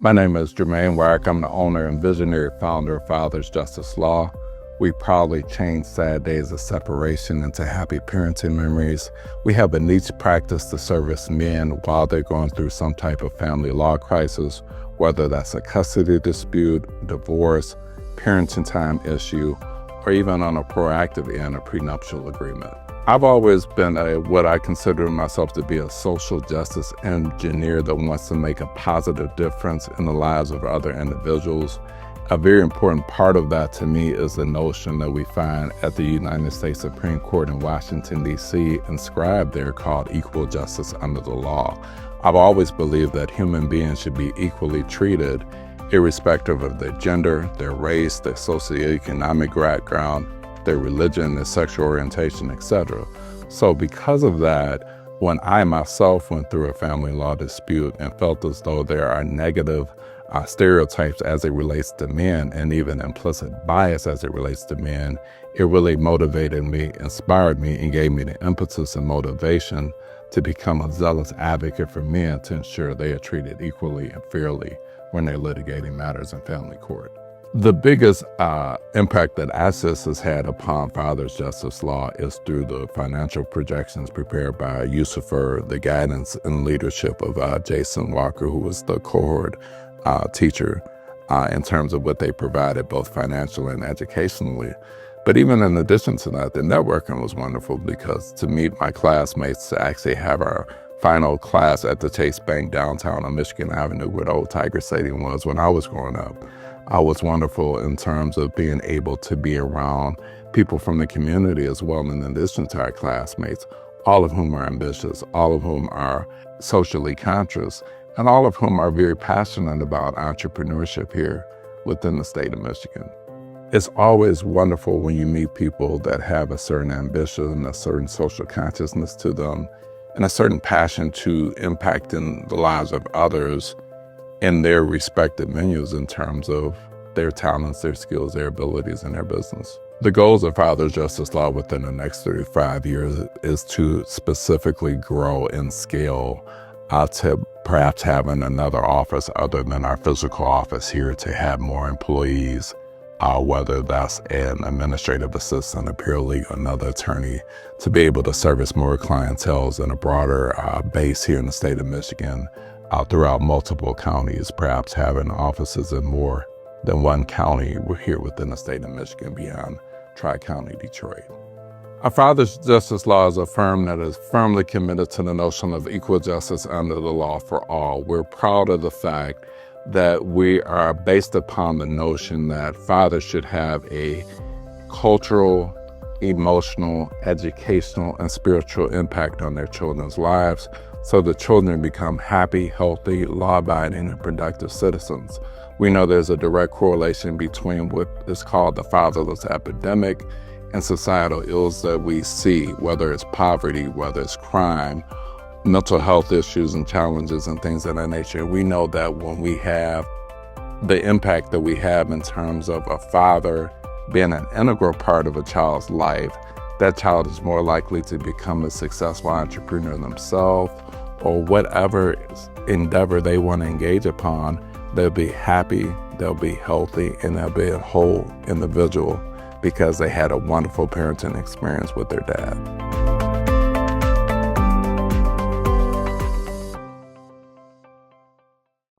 My name is Jermaine Wyrick. I'm the owner and visionary founder of Fathers Justice Law. We proudly change sad days of separation into happy parenting memories. We have a niche practice to service men while they're going through some type of family law crisis, whether that's a custody dispute, divorce, parenting time issue, or even on a proactive end, a prenuptial agreement. I've always been what I consider myself to be a social justice engineer that wants to make a positive difference in the lives of other individuals. A very important part of that to me is the notion that we find at the United States Supreme Court in Washington, D.C., inscribed there called equal justice under the law. I've always believed that human beings should be equally treated irrespective of their gender, their race, their socioeconomic background, their religion, their sexual orientation, etc. So because of that, when I myself went through a family law dispute and felt as though there are negative stereotypes as it relates to men and even implicit bias as it relates to men, it really motivated me, inspired me, and gave me the impetus and motivation to become a zealous advocate for men to ensure they are treated equally and fairly when they're litigating matters in family court. The biggest impact that ASIS has had upon Fathers Justice Law is through the financial projections prepared by Yusufer, the guidance and leadership of Jason Walker, who was the cohort teacher in terms of what they provided both financially and educationally. But even in addition to that, the networking was wonderful because to meet my classmates, to actually have our final class at the Chase Bank downtown on Michigan Avenue where the old Tiger Stadium was when I was growing up, was wonderful in terms of being able to be around people from the community as well, in addition to our classmates, all of whom are ambitious, all of whom are socially conscious, and all of whom are very passionate about entrepreneurship here within the state of Michigan. It's always wonderful when you meet people that have a certain ambition, a certain social consciousness to them, and a certain passion to impacting the lives of others in their respective venues in terms of their talents, their skills, their abilities, and their business. The goals of Fathers Justice Law within the next 35 years is to specifically grow and scale to perhaps having another office other than our physical office here, to have more employees, whether that's an administrative assistant, a paralegal, another attorney, to be able to service more clienteles in a broader base here in the state of Michigan, throughout multiple counties, perhaps having offices in more than one county here within the state of Michigan beyond Tri-County Detroit. Our Fathers Justice Law is a firm that is firmly committed to the notion of equal justice under the law for all. We're proud of the fact that we are based upon the notion that fathers should have a cultural, emotional, educational, and spiritual impact on their children's lives, so the children become happy, healthy, law-abiding, and productive citizens. We know there's a direct correlation between what is called the fatherless epidemic and societal ills that we see, whether it's poverty, whether it's crime, mental health issues and challenges and things of that nature. We know that when we have the impact that we have in terms of a father being an integral part of a child's life, that child is more likely to become a successful entrepreneur themselves, or whatever endeavor they want to engage upon. They'll be happy, they'll be healthy, and they'll be a whole individual because they had a wonderful parenting experience with their dad.